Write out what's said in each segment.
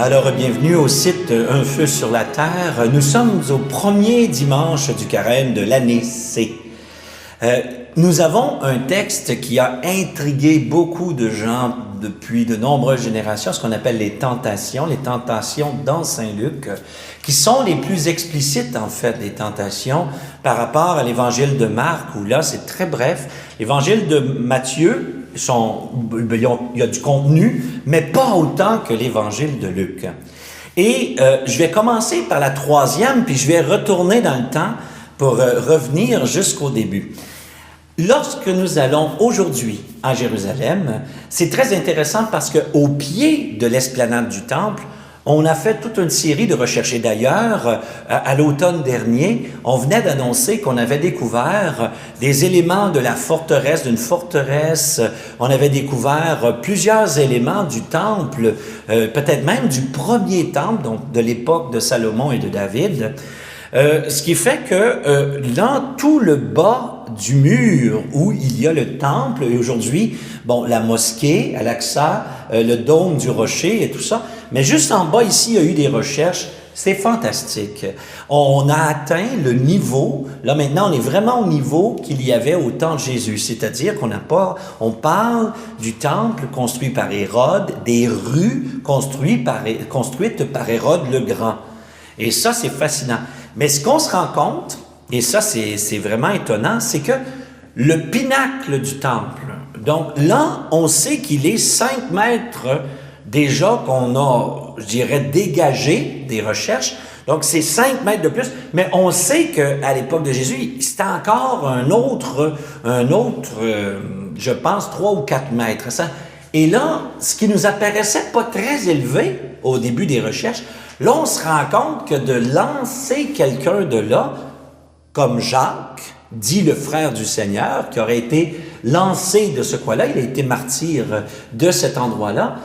Alors, bienvenue au site Un Feu sur la Terre. Nous sommes au premier dimanche du carême de l'année C. Nous avons un texte qui a intrigué beaucoup de gens depuis de nombreuses générations, ce qu'on appelle les tentations dans Saint-Luc, qui sont les plus explicites, en fait, des tentations par rapport à l'évangile de Marc, où là, c'est très bref. L'évangile de Matthieu, il y a du contenu, mais pas autant que l'évangile de Luc. Et je vais commencer par la troisième, puis je vais retourner dans le temps pour revenir jusqu'au début. Lorsque nous allons aujourd'hui à Jérusalem, c'est très intéressant parce qu'au pied de l'esplanade du Temple, on a fait toute une série de recherches. Et d'ailleurs, à l'automne dernier, on venait d'annoncer qu'on avait découvert des éléments de la forteresse, d'une forteresse. On avait découvert plusieurs éléments du temple, peut-être même du premier temple, donc de l'époque de Salomon et de David. Ce qui fait que dans tout le bas du mur où il y a le temple, et aujourd'hui, la mosquée, Al-Aqsa, le dôme du rocher et tout ça, mais juste en bas ici, il y a eu des recherches, c'est fantastique. On a atteint le niveau, là maintenant on est vraiment au niveau qu'il y avait au temps de Jésus, c'est-à-dire on parle du temple construit par Hérode, des rues construites par Hérode le Grand. Et ça, c'est fascinant. Mais ce qu'on se rend compte, et ça, c'est vraiment étonnant, c'est que le pinacle du temple, donc là, on sait qu'il est 5 mètres déjà qu'on a, je dirais, dégagé des recherches. Donc, c'est 5 mètres de plus, mais on sait qu'à l'époque de Jésus, c'était encore un autre, je pense, 3 ou 4 mètres. Ça. Et là, ce qui nous apparaissait pas très élevé au début des recherches, là, on se rend compte que de lancer quelqu'un de là, comme Jacques, dit le frère du Seigneur, qui aurait été lancé de ce coin-là, il a été martyr de cet endroit-là,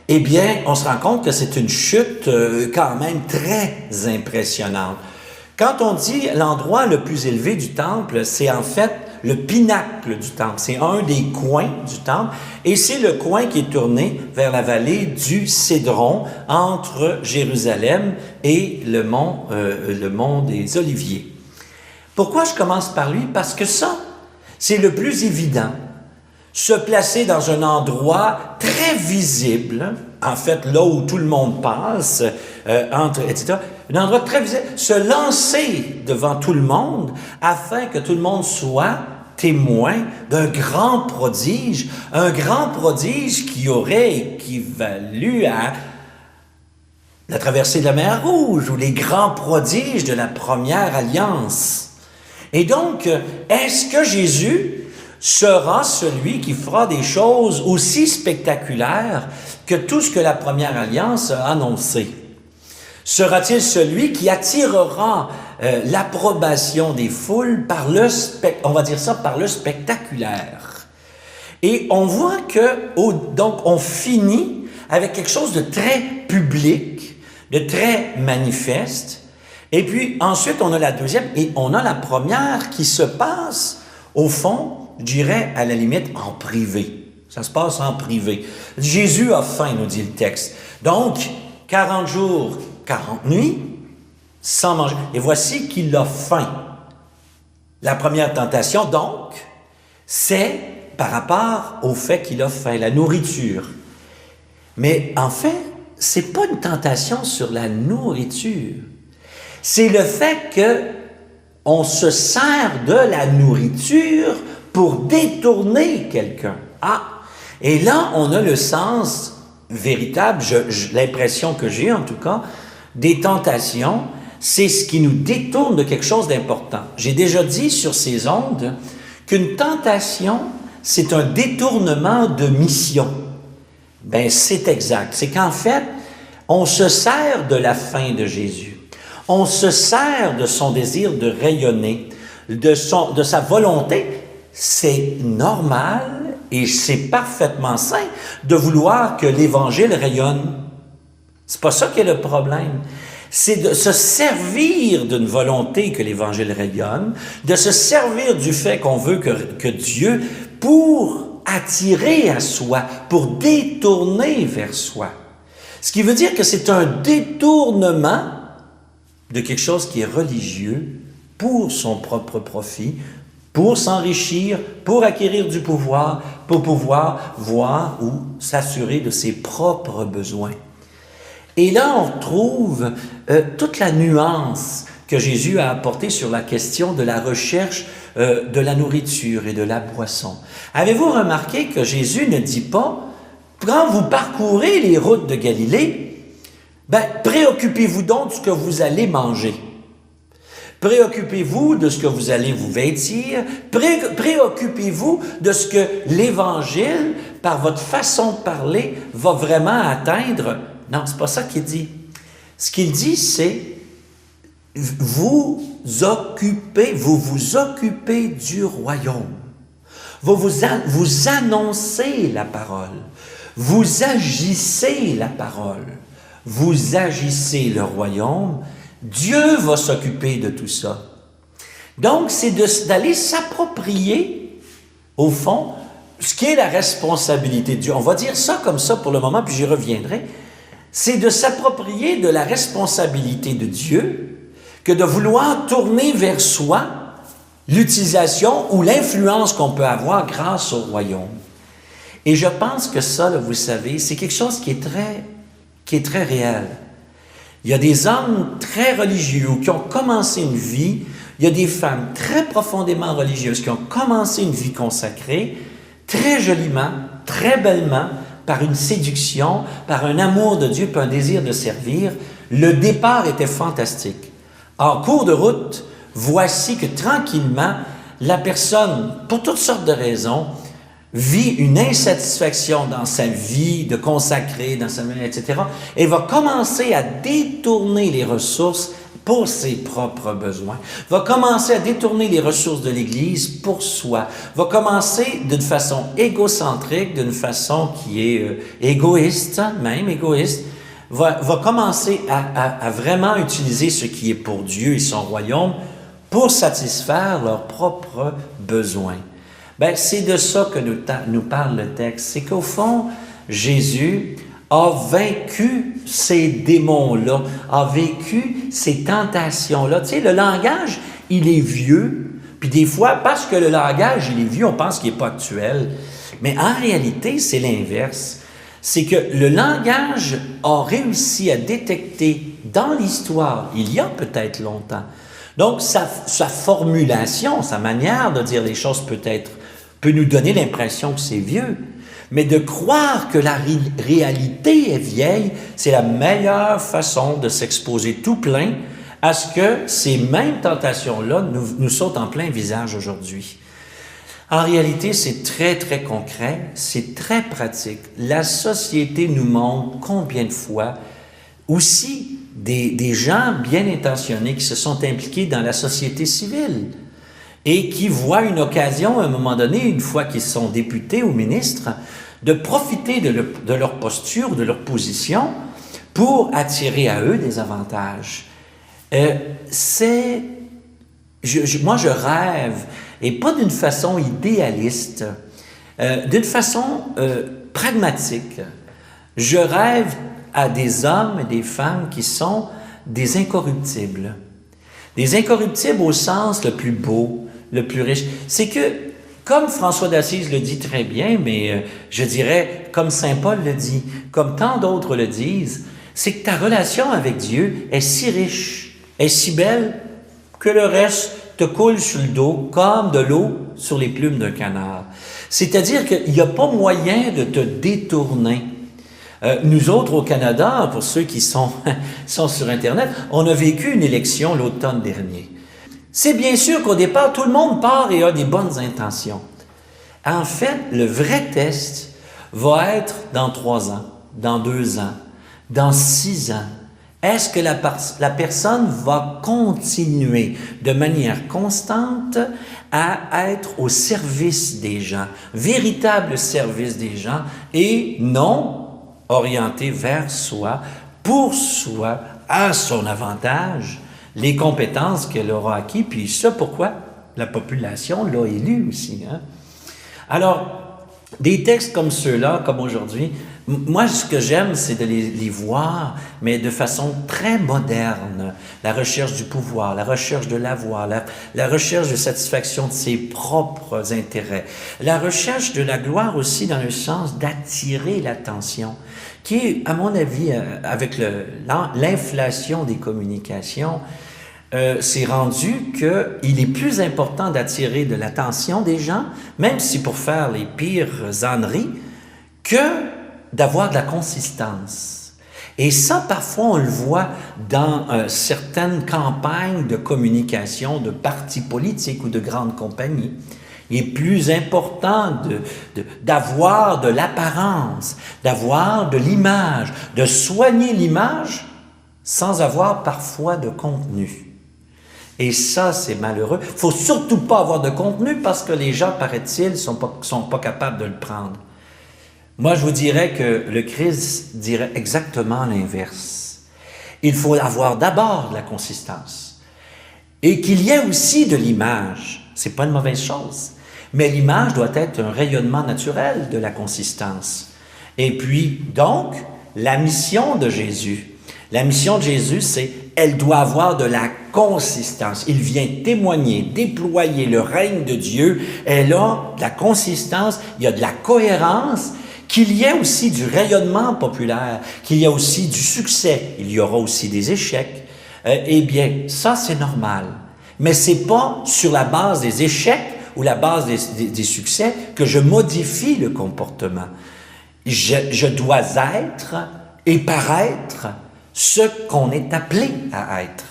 eh bien, on se rend compte que c'est une chute quand même très impressionnante. Quand on dit l'endroit le plus élevé du temple, c'est en fait le pinacle du temple. C'est un des coins du temple et c'est le coin qui est tourné vers la vallée du Cédron entre Jérusalem et le mont des Oliviers. Pourquoi je commence par lui? Parce que ça, c'est le plus évident. Se placer dans un endroit très visible, en fait, là où tout le monde passe, etc., un endroit très visible, se lancer devant tout le monde afin que tout le monde soit témoin d'un grand prodige qui aurait équivalu à la traversée de la mer Rouge ou les grands prodiges de la première alliance. Et donc, est-ce que Jésus sera celui qui fera des choses aussi spectaculaires que tout ce que la première alliance a annoncé? Sera-t-il celui qui attirera l'approbation des foules par le spectaculaire? Et on voit donc on finit avec quelque chose de très public, de très manifeste. Et puis ensuite on a la deuxième et on a la première qui se passe au fond, je dirais à la limite en privé. Ça se passe en privé. Jésus a faim, nous dit le texte. Donc 40 jours, 40 nuits, sans manger. Et voici qu'il a faim. La première tentation, donc, c'est par rapport au fait qu'il a faim, la nourriture. Mais en fait, c'est pas une tentation sur la nourriture. C'est le fait que on se sert de la nourriture pour détourner quelqu'un. Et là, on a le sens véritable, l'impression que j'ai en tout cas, des tentations, c'est ce qui nous détourne de quelque chose d'important. J'ai déjà dit sur ces ondes qu'une tentation, c'est un détournement de mission. C'est exact. C'est qu'en fait, on se sert de la faim de Jésus. On se sert de son désir de rayonner, de sa volonté. C'est normal et c'est parfaitement sain de vouloir que l'Évangile rayonne. C'est pas ça qui est le problème. C'est de se servir d'une volonté que l'Évangile rayonne, de se servir du fait qu'on veut que Dieu, pour attirer à soi, pour détourner vers soi. Ce qui veut dire que c'est un détournement de quelque chose qui est religieux pour son propre profit, pour s'enrichir, pour acquérir du pouvoir, pour pouvoir voir ou s'assurer de ses propres besoins. Et là, on trouve toute la nuance que Jésus a apportée sur la question de la recherche de la nourriture et de la boisson. Avez-vous remarqué que Jésus ne dit pas, quand vous parcourez les routes de Galilée, préoccupez-vous donc de ce que vous allez manger. Préoccupez-vous de ce que vous allez vous vêtir. Préoccupez-vous de ce que l'Évangile, par votre façon de parler, va vraiment atteindre. Non, c'est pas ça qu'il dit. Ce qu'il dit, c'est vous vous occupez du royaume. Vous annoncez la parole. Vous agissez la parole. Vous agissez le royaume. Dieu va s'occuper de tout ça. Donc, c'est d'aller s'approprier, au fond, ce qui est la responsabilité de Dieu. On va dire ça comme ça pour le moment, puis j'y reviendrai. C'est de s'approprier de la responsabilité de Dieu que de vouloir tourner vers soi l'utilisation ou l'influence qu'on peut avoir grâce au royaume. Et je pense que ça, là, vous savez, c'est quelque chose qui est très réel. Il y a des hommes très religieux qui ont commencé une vie, il y a des femmes très profondément religieuses qui ont commencé une vie consacrée, très joliment, très bellement, par une séduction, par un amour de Dieu, par un désir de servir. Le départ était fantastique. En cours de route, voici que tranquillement, la personne, pour toutes sortes de raisons, vit une insatisfaction dans sa vie de consacré, dans sa vie, etc. Et va commencer à détourner les ressources pour ses propres besoins, va commencer à détourner les ressources de l'Église pour soi, va commencer d'une façon égocentrique, d'une façon qui est égoïste, va commencer à vraiment utiliser ce qui est pour Dieu et son royaume pour satisfaire leurs propres besoins. C'est de ça que nous parle le texte. C'est qu'au fond, Jésus a vaincu ces démons-là, a vécu ces tentations-là. Tu sais, le langage, il est vieux, puis des fois, parce que le langage, il est vieux, on pense qu'il n'est pas actuel. Mais en réalité, c'est l'inverse. C'est que le langage a réussi à détecter dans l'histoire, il y a peut-être longtemps. Donc, sa formulation, sa manière de dire les choses peut nous donner l'impression que c'est vieux. Mais de croire que la réalité est vieille, c'est la meilleure façon de s'exposer tout plein à ce que ces mêmes tentations-là nous sautent en plein visage aujourd'hui. En réalité, c'est très, très concret, c'est très pratique. La société nous montre combien de fois aussi des gens bien intentionnés qui se sont impliqués dans la société civile et qui voient une occasion, à un moment donné, une fois qu'ils sont députés ou ministres, de profiter de leur posture, de leur position, pour attirer à eux des avantages. Moi, je rêve, et pas d'une façon idéaliste, d'une façon pragmatique. Je rêve à des hommes et des femmes qui sont des incorruptibles. Des incorruptibles au sens le plus beau, le plus riche. C'est que, comme François d'Assise le dit très bien, mais je dirais, comme Saint Paul le dit, comme tant d'autres le disent, c'est que ta relation avec Dieu est si riche, est si belle, que le reste te coule sur le dos comme de l'eau sur les plumes d'un canard. C'est-à-dire qu'il n'y a pas moyen de te détourner. Nous autres au Canada, pour ceux qui sont sur Internet, on a vécu une élection l'automne dernier. C'est bien sûr qu'au départ, tout le monde part et a des bonnes intentions. En fait, le vrai test va être dans 3 ans, dans 2 ans, dans 6 ans. Est-ce que la personne va continuer de manière constante à être au service des gens, véritable service des gens, et non orienté vers soi, pour soi, à son avantage, les compétences qu'elle aura acquises, puis ça, pourquoi? La population l'a élu aussi. Alors, des textes comme ceux-là, comme aujourd'hui, Moi, ce que j'aime, c'est de les voir, mais de façon très moderne. La recherche du pouvoir, la recherche de l'avoir, la recherche de satisfaction de ses propres intérêts. La recherche de la gloire aussi dans le sens d'attirer l'attention, qui est, à mon avis, avec l'inflation des communications, c'est rendu qu'il est plus important d'attirer de l'attention des gens, même si pour faire les pires âneries, que d'avoir de la consistance. Et ça, parfois, on le voit dans certaines campagnes de communication de partis politiques ou de grandes compagnies. Il est plus important d'avoir de l'apparence, d'avoir de l'image, de soigner l'image sans avoir parfois de contenu. Et ça, c'est malheureux. Il ne faut surtout pas avoir de contenu parce que les gens, paraît-il, sont pas capables de le prendre. Moi, je vous dirais que le Christ dirait exactement l'inverse. Il faut avoir d'abord de la consistance. Et qu'il y ait aussi de l'image. C'est pas une mauvaise chose. Mais l'image doit être un rayonnement naturel de la consistance. Et puis, donc, la mission de Jésus. La mission de Jésus, c'est elle doit avoir de la consistance. Il vient témoigner, déployer le règne de Dieu. Elle a de la consistance, il y a de la cohérence, qu'il y ait aussi du rayonnement populaire, qu'il y ait aussi du succès. Il y aura aussi des échecs. Eh bien, ça, c'est normal. Mais c'est pas sur la base des échecs ou la base des succès que je modifie le comportement. Je dois être et paraître ce qu'on est appelé à être.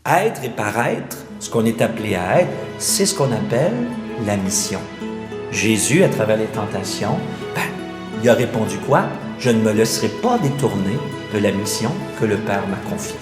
Être et paraître, ce qu'on est appelé à être, c'est ce qu'on appelle la mission. Jésus, à travers les tentations, il a répondu quoi? Je ne me laisserai pas détourner de la mission que le Père m'a confiée.